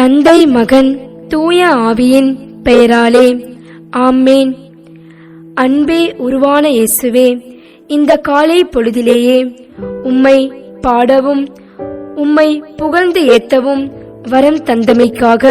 தந்தை, மகன், தூய ஆவியின் பெயராலே ஆமேன். அன்பே உருவான இயேசுவே, இந்த காலை பொழுதிலேயே உம்மை பாடவும் உம்மை புகழ்ந்து ஏத்தவும் வரம் தந்தமைக்காக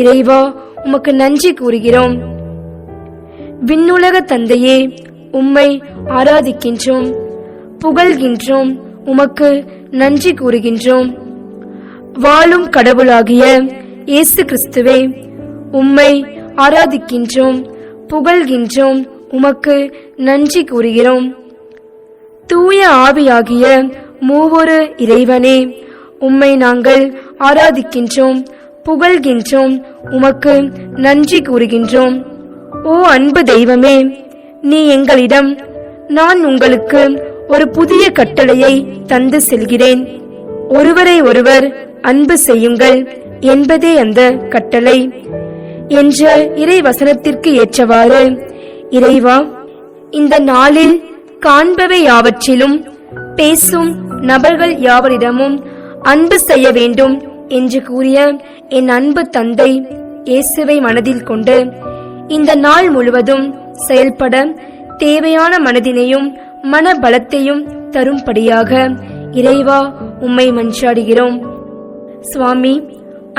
இறைவா உமக்கு நன்றி கூறுகிறோம். விண்ணுலக தந்தையே, உம்மை ஆராதிக்கின்றோம், புகழ்கின்றோம், உமக்கு நன்றி கூறுகின்றோம். வாழும் கடவுளாகிய இயேசு கிறிஸ்துவே, உம்மை ஆராதிக்கின்றோம், புகழ்கின்றோம், உமக்கு நன்றி கூறுகிறோம். தூய ஆவியாகிய மூவொரு இறைவனே, உம்மை நாங்கள் ஆராதிக்கின்றோம், புகழ்கின்றோம், உமக்கு நன்றி கூறுகின்றோம். ஓ அன்பு தெய்வமே, நீ எங்களிடம் நான் உங்களுக்கு ஒரு புதிய கட்டளையை தந்து செல்கிறேன், ஒருவரை ஒருவர் அன்பு செய்யுங்கள் என்பதே அந்த கட்டளை என்ற இறை வசனத்திற்கு ஏற்றவாறு இறைவா, இந்த நாளில் காண்பவை யாவற்றிலும் பேசும் நபர்கள் யாவரிடமும் அன்பு செய்ய வேண்டும் என்று கூறிய என் அன்பு தந்தை இயேசுவை மனதில் கொண்டு இந்த நாள் முழுவதும் செயல்பட தேவையான மனதினையும் மன பலத்தையும் தரும்படியாக இறைவா உம்மை மன்றாடுகிறோம். சுவாமி,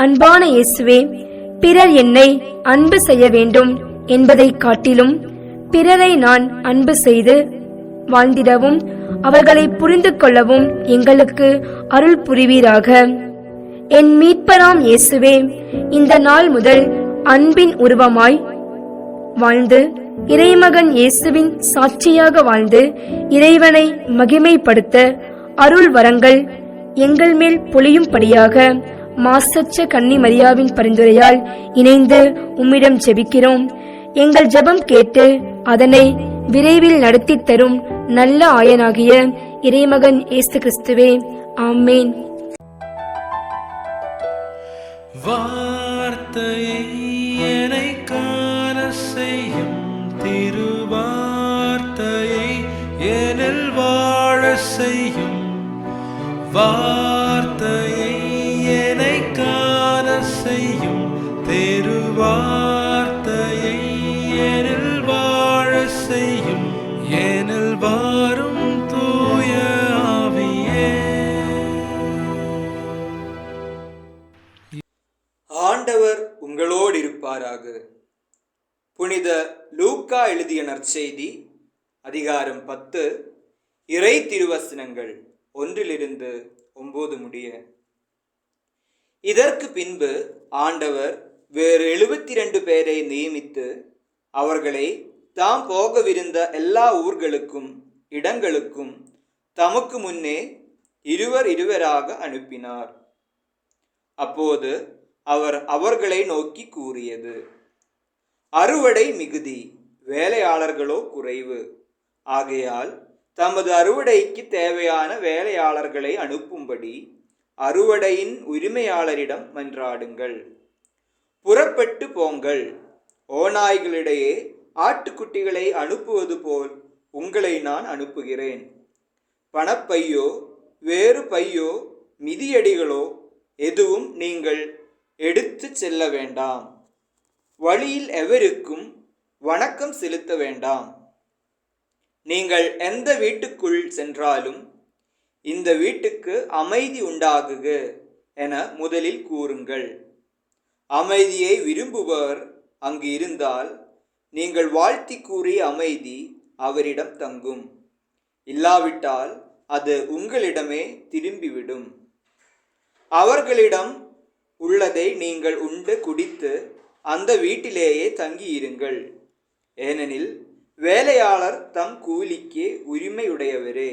அன்பான இயேசுவே, பிறர் என்னை அன்பு செய்ய வேண்டும் என்பதை காட்டிலும் பிறரை நான் அன்பு செய்து வாழ்ந்திடவும் அவர்களை புரிந்து கொள்ளவும் எங்களுக்கு அருள் புரிவீராக. என் மீட்பராம் இயேசுவே, இந்த நாள் முதல் அன்பின் உருவமாய் வாழ்ந்து இறைமகன் இயேசுவின் சாட்சியாக வாழ்ந்து இறைவனை மகிமைப்படுத்த அருள் வரங்கள் எங்கள் மேல் பொழியும்படியாக மாசற்ற கன்னி மரியாவின் பரிந்துரையால் இணைந்து உம்மிடம் ஜெபிக்கிறோம். எங்கள் ஜெபம் கேட்டு அதனை விரைவில் நடத்தி தரும் நல்ல ஆயனாகிய இறைமகன் இயேசு கிறிஸ்துவே, ஆமேன். வார்த்தையை என்னை காண செய்யும் திருவார்த்தையை என்னில் வாழ செய்யும், வார்த்தையை என்னை காண செய்யும் திருவார்த்தையை என்னில் வாழ செய்யும், என்னில் வாரும் தூய ஆவியே. ஆண்டவர் உங்களோடு இருப்பாராக. புனித லூக்கா எழுதிய நற்செய்தி அதிகாரம் 10 இறை திருவசனங்கள் 1-9 முடிய. இதற்கு பின்பு ஆண்டவர் வேறு 72 பேரை நியமித்து அவர்களை தாம் போகவிருந்த எல்லா ஊர்களுக்கும் இடங்களுக்கும் தமக்கு முன்னே இருவராக அனுப்பினார். அப்போது அவர் அவர்களை நோக்கி கூறியது: அறுவடை மிகுதி, வேலையாளர்களோ குறைவு. ஆகையால் தமது அறுவடைக்கு தேவையான வேலையாளர்களை அனுப்பும்படி அறுவடையின் உரிமையாளரிடம் மன்றாடுங்கள். புறப்பட்டு போங்கள். ஓநாய்களிடையே ஆட்டுக்குட்டிகளை அனுப்புவது போல் உங்களை நான் அனுப்புகிறேன். பணப்பையோ வேறு பையோ மிதியடிகளோ எதுவும் நீங்கள் எடுத்து செல்ல வேண்டாம். வழியில் எவருக்கும் வணக்கம் செலுத்த வேண்டாம். நீங்கள் எந்த வீட்டுக்குள் சென்றாலும் இந்த வீட்டுக்கு அமைதி உண்டாகுக என முதலில் கூறுங்கள். அமைதியை விரும்புபவர் அங்கு இருந்தால் நீங்கள் வாழ்த்தி கூறிய அமைதி அவரிடம் தங்கும். இல்லாவிட்டால் அது உங்களிடமே திரும்பிவிடும். அவர்களிடம் உள்ளதை நீங்கள் உண்டு குடித்து அந்த வீட்டிலேயே தங்கியிருங்கள். ஏனெனில் வேலையாளர் தம் கூலிக்கு உரிமையுடையவரே.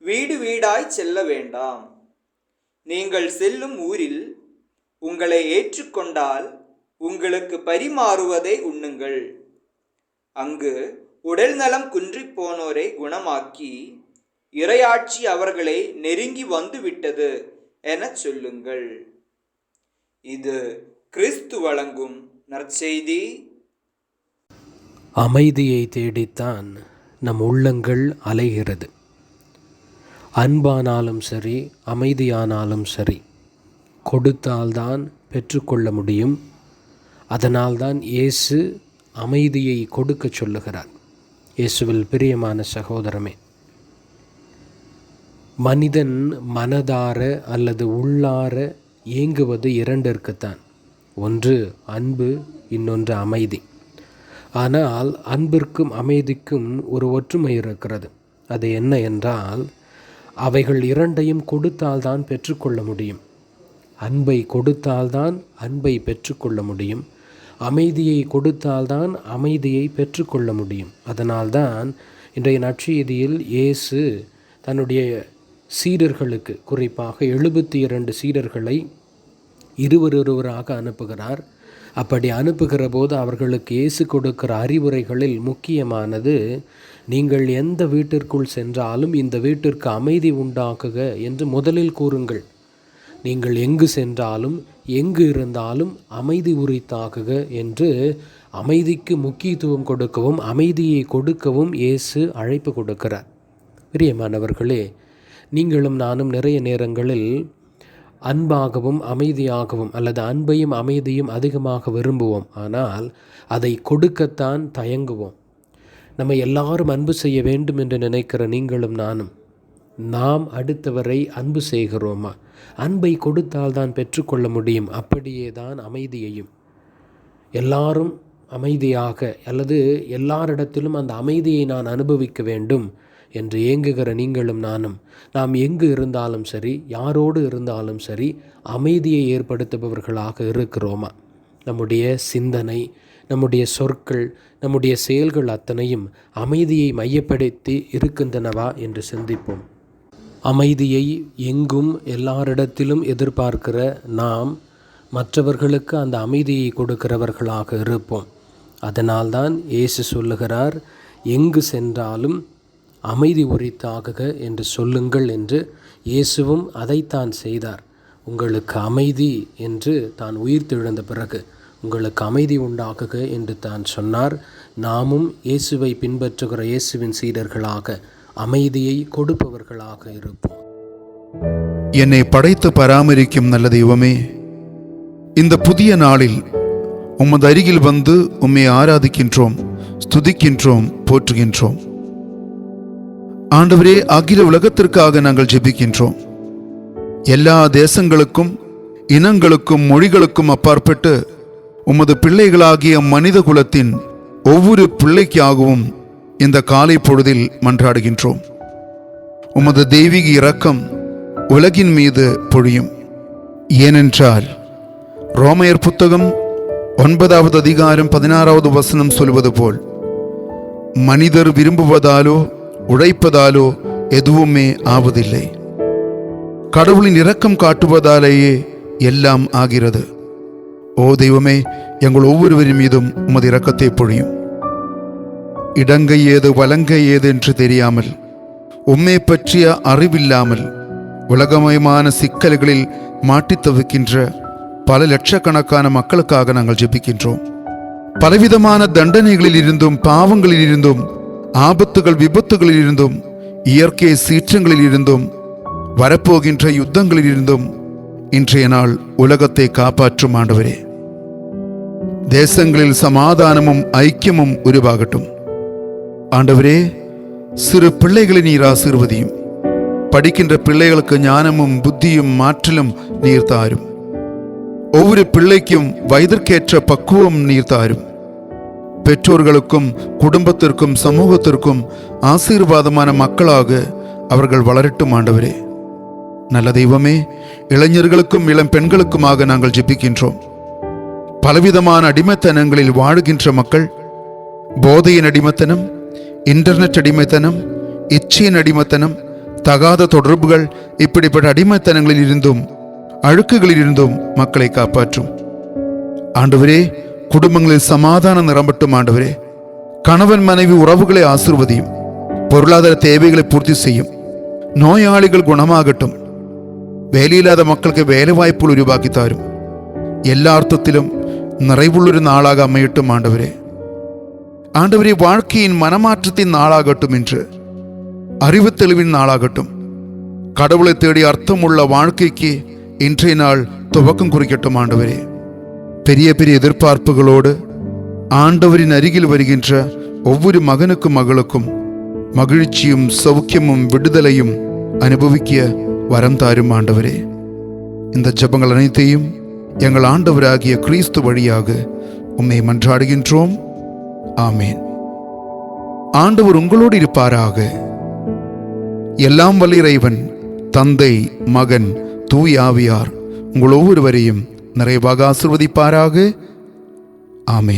வீடு வீடாய் செல்ல வேண்டாம். நீங்கள் செல்லும் ஊரில் உங்களை ஏற்றுக்கொண்டால் உங்களுக்கு பரிமாறுவதை உண்ணுங்கள். அங்கு உடல் நலம் குன்றிப் போனோரை குணமாக்கி இறையாட்சி அவர்களை நெருங்கி வந்துவிட்டது என சொல்லுங்கள். இது கிறிஸ்து வழங்கும் நற்செய்தி. அமைதியை தேடித்தான் நம் உள்ளங்கள் அலைகிறது. அன்பானாலும் சரி, அமைதியானாலும் சரி, கொடுத்தால்தான் பெற்றுக்கொள்ள முடியும். அதனால்தான் இயேசு அமைதியை கொடுக்க சொல்லுகிறார். இயேசுவில் பிரியமான சகோதரமே, மனிதன் மனதார அல்லது உள்ளார ஏங்குவது இரண்டிற்குத்தான். ஒன்று அன்பு, இன்னொன்று அமைதி. ஆனால் அன்பிற்கும் அமைதிக்கும் ஒரு ஒற்றுமை இருக்கிறது. அது என்ன என்றால், அவைகள் இரண்டையும் கொடுத்தால்தான் பெற்றுக்கொள்ள முடியும். அன்பை கொடுத்தால்தான் அன்பை பெற்றுக்கொள்ள முடியும். அமைதியை கொடுத்தால்தான் அமைதியை பெற்றுக்கொள்ள முடியும். அதனால்தான் இன்றைய நற்செய்தியில் இயேசு தன்னுடைய சீடர்களுக்கு, குறிப்பாக 72 சீடர்களை இருவராக அனுப்புகிறார். அப்படி அனுப்புகிற போது அவர்களுக்கு இயேசு கொடுக்கிற அறிவுரைகளில் முக்கியமானது, நீங்கள் எந்த வீட்டிற்குள் சென்றாலும் இந்த வீட்டிற்கு அமைதி உண்டாக்குக என்று முதலில் கூறுங்கள். நீங்கள் எங்கு சென்றாலும் எங்கு இருந்தாலும் அமைதி உரித்தாக்குக என்று அமைதிக்கு முக்கியத்துவம் கொடுக்கவும் அமைதியை கொடுக்கவும் இயேசு அழைப்பு கொடுக்கிறார். பிரியமானவர்களே, நீங்களும் நானும் நிறைய நேரங்களில் அன்பாகவும் அமைதியாகவும் அல்லது அன்பையும் அமைதியும் அதிகமாக விரும்புவோம். ஆனால் அதை கொடுக்கத்தான் தயங்குவோம். நம்ம எல்லாரும் அன்பு செய்ய வேண்டும் என்று நினைக்கிற நீங்களும் நானும், நாம் அடுத்தவரை அன்பு செய்கிறோமா? அன்பை கொடுத்தால்தான் பெற்றுக்கொள்ள முடியும். அப்படியே தான் அமைதியையும். எல்லாரும் அமைதியாக அல்லது எல்லாரிடத்திலும் அந்த அமைதியை நான் அனுபவிக்க வேண்டும் என்று ஏங்குகிற நீங்களும் நானும், நாம் எங்கு இருந்தாலும் சரி, யாரோடு இருந்தாலும் சரி, அமைதியை ஏற்படுத்துபவர்களாக இருக்கிறோமா? நம்முடைய சிந்தனை, நம்முடைய சொற்கள், நம்முடைய செயல்கள் அத்தனையும் அமைதியை மையப்படுத்தி இருக்கின்றனவா என்று சிந்திப்போம். அமைதியை எங்கும் எல்லாரிடத்திலும் எதிர்பார்க்கிற நாம் மற்றவர்களுக்கு அந்த அமைதியை கொடுக்கிறவர்களாக இருப்போம். அதனால்தான் இயேசு சொல்லுகிறார், எங்கு சென்றாலும் அமைதி உரித்தாகுக என்று சொல்லுங்கள் என்று. இயேசுவும் அதைத்தான் செய்தார். உங்களுக்கு அமைதி என்று தான் உயிர்த்தெழுந்த பிறகு உங்களுக்கு அமைதி உண்டாகுக என்று தான் சொன்னார். நாமும் இயேசுவை பின்பற்றுகிற இயேசுவின் சீடர்களாக அமைதியை கொடுப்பவர்களாக இருப்போம். என்னை படைத்து பராமரிக்கும் நல்ல தெய்வமே, இந்த புதிய நாளில் உமது அருகில் வந்து உம்மை ஆராதிக்கின்றோம், ஸ்துதிக்கின்றோம், போற்றுகின்றோம். ஆண்டவரே, அகில உலகத்திற்காக நாங்கள் ஜெபிக்கின்றோம். எல்லா தேசங்களுக்கும் இனங்களுக்கும் மொழிகளுக்கும் அப்பாற்பட்டு உமது பிள்ளைகளாகிய மனித குலத்தின் ஒவ்வொரு பிள்ளைக்காகவும் இந்த காலை பொழுதில் மன்றாடுகின்றோம். உமது தெய்வீக இரக்கம் உலகின் மீது பொழியும். ஏனென்றால் ரோமையர் புத்தகம் 9வது அதிகாரம் 16வது வசனம் சொல்வது போல், மனிதர் விரும்புவதாலோ உழைப்பதாலோ எதுவுமே ஆவதில்லை, கடவுளின் இரக்கம் காட்டுவதாலேயே எல்லாம் ஆகிறது. ஓ தெய்வமே, எங்கள் ஒவ்வொருவரின் மீதும் உமது இரக்கத்தை பொழியும். இடங்கை ஏது வலங்கை ஏது என்று தெரியாமல், உம்மை பற்றிய அறிவில்லாமல் உலகமயமான சிக்கல்களில் மாட்டித் தவிக்கின்ற பல லட்சக்கணக்கான மக்களுக்காக நாங்கள் ஜெபிக்கின்றோம். பலவிதமான தண்டனைகளில் இருந்தும், பாவங்களில் இருந்தும், ஆபத்துகள் விபத்துகளில் இருந்தும், இயற்கை சீற்றங்களில் இருந்தும், வரப்போகின்ற யுத்தங்களில் இருந்தும் இன்றைய நாள் உலகத்தை காப்பாற்றும் ஆண்டவரே. தேசங்களில் சமாதானமும் ஐக்கியமும் உருவாகட்டும். ஆண்டவரே, சிறு பிள்ளைகளை நீர் ஆசீர்வதியும். படிக்கின்ற பிள்ளைகளுக்கு ஞானமும் புத்தியும் மாற்றலும் நீர் தாரும். ஒவ்வொரு பிள்ளைக்கும் வயதிற்கேற்ற பக்குவம் நீர் தாரும். பெற்றோர்களுக்கும் குடும்பத்திற்கும் சமூகத்திற்கும் ஆசீர்வாதமான மக்களாக அவர்கள் வளரட்டும் ஆண்டவரே. நல்ல தெய்வமே, இளைஞர்களுக்கும் இளம் பெண்களுக்குமாக நாங்கள் ஜெபிக்கின்றோம். பலவிதமான அடிமைத்தனங்களில் வாழுகின்ற மக்கள், போதையின் அடிமைத்தனம், இன்டர்நெட் அடிமைத்தனம், இச்சையின் அடிமைத்தனம், தகாத தொடர்புகள், இப்படிப்பட்ட அடிமைத்தனங்களில் இருந்தும் அழுக்குகளில் இருந்தும் மக்களை காப்பாற்றும் ஆண்டவரே. குடும்பங்களில் சமாதானம் நிரம்பட்டும் ஆண்டவரே. கணவன் மனைவி உறவுகளை ஆசீர்வதியும். பொருளாதார தேவைகளை பூர்த்தி செய்யும். நோயாளிகள் குணமாகட்டும். வேலையில்லாத மக்களுக்கு வேலை வாய்ப்புகள் உருவாக்கி தாரும். எல்லா அர்த்தத்திலும் நிறைவுള്ളൊരു நாளாக அமையட்டும் ஆண்டவரே. ஆண்டவரே, வாழ்க்கையின் மனமாற்றத்தின் நாளாகட்டும். இன்று அறிவு தெளிவின் நாளாகட்டும். கடவுளை தேடி அர்த்தமுள்ள வாழ்க்கைக்கு இன்றைய நாள் துவக்கம் குறிக்கட்டும் ஆண்டவரே. பெரிய பெரிய எதிர்பார்ப்புகளோடு ஆண்டவரின் அருகில் வருகின்ற ஒவ்வொரு மகனுக்கும் மகளுக்கும் மகிழ்ச்சியும் சௌக்கியமும் விடுதலையும் அனுபவிக்க வரம் தாரும் ஆண்டவரே. இந்த ஜெபங்கள் அனைத்தையும் எங்கள் ஆண்டவராகிய கிறிஸ்து வழியாக உம்மை மன்றாடுகின்றோம். ஆமேன். ஆண்டவர் உங்களோடு இருப்பாராக. எல்லாம் வல்ல இறைவன் தந்தை, மகன், தூய ஆவியார் உங்கள் ஒவ்வொருவரையும் நிறைவாக ஆசீர்வதிப்பாராக. ஆமேன்.